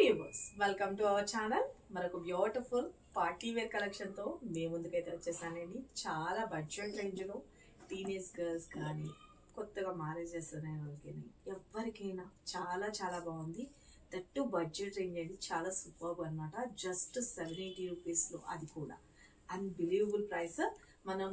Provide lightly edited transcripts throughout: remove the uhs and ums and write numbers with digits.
Viewers welcome to our channel. మరొక beautiful party wear collection తో మీ ముందుకైతే వచ్చేసానండి. చాలా బడ్జెట్ రేంజ్ లో టీనేజ్ గర్ల్స్ కానీ కొత్తగా మ్యారేజ్ చేస్తున్న వాళ్ళకైనా ఎవరికైనా చాలా చాలా బాగుంది. దట్టు బడ్జెట్ రేంజ్ అండి, చాలా సూపర్బ్ అనమాట. జస్ట్ 780 రూపీస్లో, అది కూడా అన్బిలీవబుల్ ప్రైస్. మనం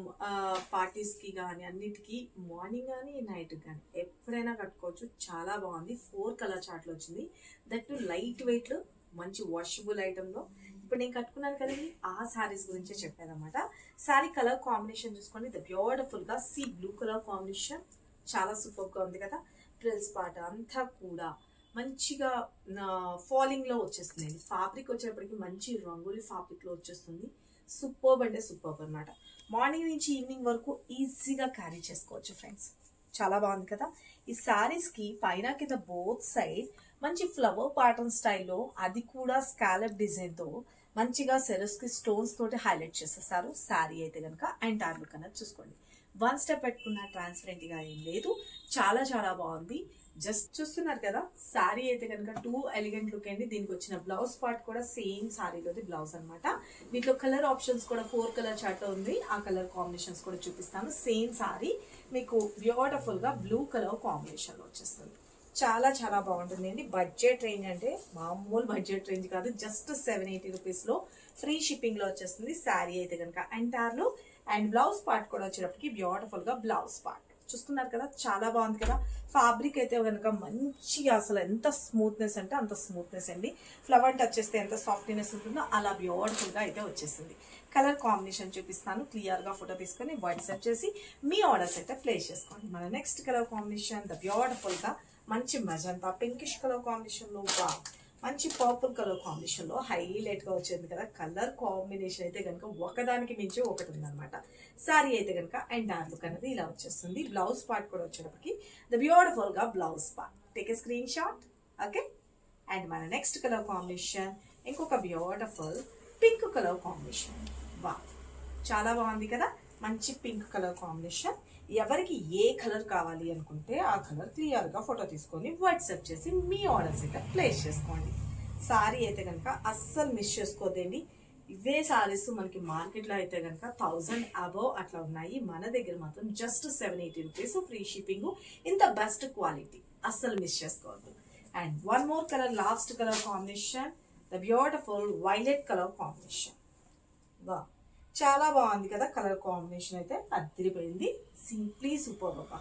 పార్టీస్కి కానీ అన్నిటికీ మార్నింగ్ కానీ నైట్ కానీ ఎప్పుడైనా కట్టుకోవచ్చు. చాలా బాగుంది. 4 కలర్ చార్ట్లు వచ్చింది. దట్టు లైట్ వెయిట్లో మంచి వాషబుల్ ఐటెంలో. ఇప్పుడు నేను కట్టుకున్నాను కదండి, ఆ శారీస్ గురించే చెప్పాను అనమాట. శారీ కలర్ కాంబినేషన్ చూసుకోండి, ద బ్యూటిఫుల్గా సీ బ్లూ కలర్ కాంబినేషన్ చాలా సూపర్గా ఉంది కదా. ప్రిల్స్ పార్ట్ అంతా కూడా మంచిగా ఫాలింగ్ లో వచ్చేస్తుంది. ఫ్యాబ్రిక్ వచ్చేటప్పటికి మంచి రంగులి ఫ్యాబ్రిక్ లో వచ్చేస్తుంది. సూపర్బ్ అంటే సూపర్బ్ అనమాట. మార్నింగ్ నుంచి ఈవినింగ్ వరకు ఈజీగా క్యారీ చేసుకోవచ్చు ఫ్రెండ్స్. చాలా బాగుంది కదా. ఈ శారీస్ కి పైన కింద బోత్ సైడ్ మంచి ఫ్లవర్ ప్యాటర్న్ స్టైల్లో, అది కూడా స్కాలప్ డిజైన్ తో మంచిగా సెరస్కి స్టోన్స్ తోటి హైలైట్ చేసేసారు. శారీ అయితే కనుక ఎంటైర్ లుక్ అనేది చూసుకోండి. 1 స్టెప్ పెట్టుకున్న ట్రాన్స్పరెంట్ గా ఏం లేదు. చాలా చాలా బాగుంది. జస్ట్ చూస్తున్నారు కదా, శారీ అయితే కనుక 2 ఎలిగెంట్ లుక్ అండి. దీనికి వచ్చిన బ్లౌజ్ పార్ట్ కూడా సేమ్ శారీలోది బ్లౌజ్ అనమాట. వీటిలో కలర్ ఆప్షన్స్ కూడా 4 కలర్ చార్ట్ ఉంది. ఆ కలర్ కాంబినేషన్స్ కూడా చూపిస్తాను. సేమ్ శారీ మీకు బ్యూటిఫుల్ గా బ్లూ కలర్ కాంబినేషన్ లో వచ్చేస్తుంది. చాలా చాలా బాగుంటుంది అండి. బడ్జెట్ రేంజ్ అంటే మామూలు బడ్జెట్ రేంజ్ కాదు. జస్ట్ 780 రూపీస్ లో ఫ్రీ షిప్పింగ్ లో వచ్చేస్తుంది. శారీ అయితే కనుక ఎంటైర్ లో, అండ్ బ్లౌజ్ పార్ట్ కూడా వచ్చేటప్పటికి బ్యూటిఫుల్ గా బ్లౌజ్ పార్ట్ చూస్తున్నారు కదా. చాలా బాగుంది కదా. ఫ్యాబ్రిక్ అయితే కనుక మంచిగా, అసలు ఎంత స్మూత్నెస్ అంటే అంత స్మూత్నెస్ అండి. ఫ్లవర్ టచ్ చేస్తే ఎంత సాఫ్ట్నెస్ ఉంటుందో అలా బ్యూటిఫుల్ గా అయితే వచ్చేసింది. కలర్ కాంబినేషన్ చూపిస్తాను. క్లియర్ గా ఫోటో తీసుకొని వాట్సాప్ చేసి మీ ఆర్డర్స్ అయితే ప్లేస్ చేసుకోండి. మన next colour combination the beautiful గా మంచి మజంతా పింకిష్ కలర్ కాంబినేషన్ లో, మంచి పర్పుల్ కలర్ కాంబినేషన్ లో హైలైట్ గా వచ్చింది కదా. కలర్ కాంబినేషన్ అయితే కనుక ఒకదానికి మించి ఒకటి ఉందన్నమాట. శారీ అయితే కనుక ఎంటైర్ లుక్ అనేది ఇలా వచ్చేస్తుంది. బ్లౌజ్ పార్ట్ కూడా వచ్చేటప్పటికి ద బ్యూటిఫుల్ గా blouse part. Take a screen shot. Okay. And మన నెక్స్ట్ కలర్ కాంబినేషన్ ఇంకొక బ్యూటిఫుల్ పింక్ కలర్ కాంబినేషన్. వా, చాలా బాగుంది కదా. మంచి పింక్ కలర్ కాంబినేషన్. ఎవరికి ఏ కలర్ కావాలి అనుకుంటే ఆ కలర్ క్లియర్ గా ఫోటో తీసుకొని వాట్సాప్ చేసి మీ ఆర్డర్స్ అయితే ప్లేస్ చేసుకోండి. సారీ అయితే కనుక అస్సలు మిస్ చేసుకోదండి. ఇవే సారీస్ మనకి మార్కెట్ లో అయితే కనుక 1000 అబవ్ అట్లా ఉన్నాయి. మన దగ్గర మాత్రం జస్ట్ 780 రూపీస్ ఫ్రీ షిప్పింగ్. ఇంత బెస్ట్ క్వాలిటీ, అస్సలు మిస్ చేసుకోవద్దు. And one more colour, last colour combination the beautiful violet colour combination. వా, చాలా బాగుంది కదా. కలర్ కాంబినేషన్ అయితే అదిరిపోయింది. సింప్లీ సూపర్ గా.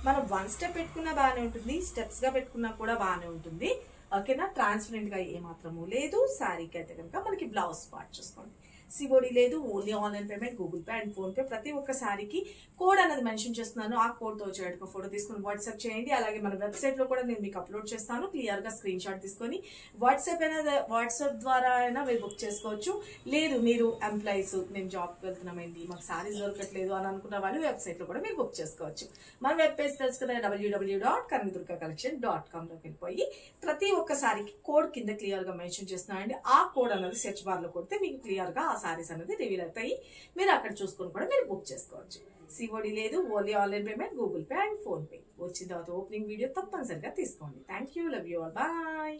మనం 1 స్టెప్ పెట్టుకున్నా బాగానే ఉంటుంది, స్టెప్స్ గా పెట్టుకున్నా కూడా బాగానే ఉంటుంది. ఓకేనా. ట్రాన్స్పరెంట్ గా ఏమాత్రము లేదు. శారీకి అయితే కనుక మనకి బ్లౌజ్ పార్ట్ చూసుకోండి. సిఓడి లేదు, only online payment, Google Pay and phone pay. ప్రతి ఒక్క శారీకి కోడ్ అనేది మెన్షన్ చేస్తున్నాను. ఆ కోడ్ తో వచ్చేటప్పుడు ఫోటో తీసుకుని వాట్సాప్ చేయండి. అలాగే మన వెబ్సైట్ లో కూడా నేను మీకు అప్లోడ్ చేస్తాను. క్లియర్ గా స్క్రీన్ షాట్ తీసుకొని వాట్సాప్ ద్వారా అయినా మీరు బుక్ చేసుకోవచ్చు. లేదు మీరు ఎంప్లాయీస్, మేము జాబ్కి వెళ్తున్నామండి, మాకు శారీస్ దొరకట్లేదు అని అనుకున్న వాళ్ళు వెబ్సైట్ లో కూడా మీరు బుక్ చేసుకోవచ్చు. మన వెబ్ పేజ్ తెలుసు కదా, www.kanagdurgacollection.com లోకి వెళ్ళిపోయి ప్రతి ఒక్క శారీకి కోడ్ కింద క్లియర్ గా మెన్షన్ చేస్తున్నానండి. ఆ కోడ్ అనేది సెర్చ్ బార్ లో కొడితే మీకు క్లియర్ గా సారీస్ అనేది రివీల్ అవుతాయి. మీరు అక్కడ చూసుకొని కూడా మీరు బుక్ చేసుకోవచ్చు. సిఓడి లేదు, only online payment, Google Pay and PhonePe. వచ్చిన తర్వాత ఓపెనింగ్ వీడియో తప్పనిసరిగా తీసుకోండి. Thank you, love you all, bye.